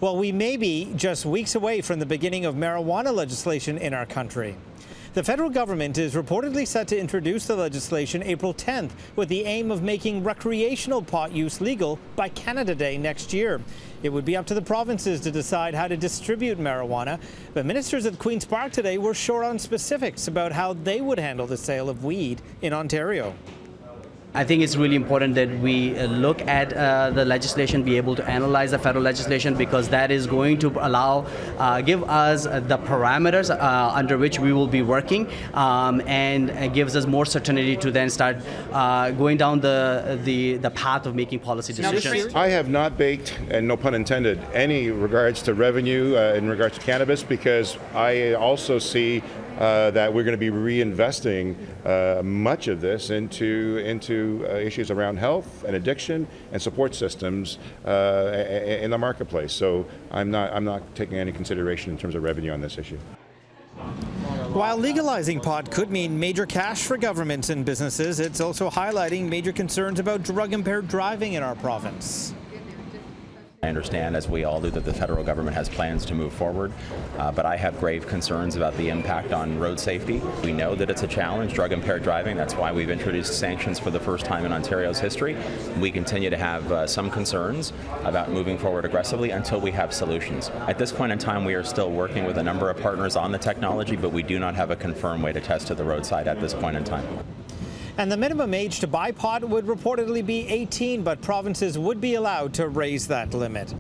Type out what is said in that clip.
Well, we may be just weeks away from the beginning of marijuana legislation in our country. The federal government is reportedly set to introduce the legislation April 10th with the aim of making recreational pot use legal by Canada Day next year. It would be up to the provinces to decide how to distribute marijuana, but ministers at Queen's Park today were short on specifics about how they would handle the sale of weed in Ontario. I think it's really important that we look at the legislation, be able to analyze the federal legislation, because that is going to give us the parameters under which we will be working, and gives us more certainty to then start going down the path of making policy decisions. I have not baked, and no pun intended, any regards to revenue in regards to cannabis, because I also see that we're going to be reinvesting much of this into issues around health and addiction and support systems in the marketplace. So I'm not taking any consideration in terms of revenue on this issue. While legalizing pot could mean major cash for governments and businesses, it's also highlighting major concerns about drug-impaired driving in our province. I understand, as we all do, that the federal government has plans to move forward, but I have grave concerns about the impact on road safety. We know that it's a challenge, drug-impaired driving. That's why we've introduced sanctions for the first time in Ontario's history. We continue to have some concerns about moving forward aggressively until we have solutions. At this point in time, we are still working with a number of partners on the technology, but we do not have a confirmed way to test to the roadside at this point in time. And the minimum age to buy pot would reportedly be 18, but provinces would be allowed to raise that limit.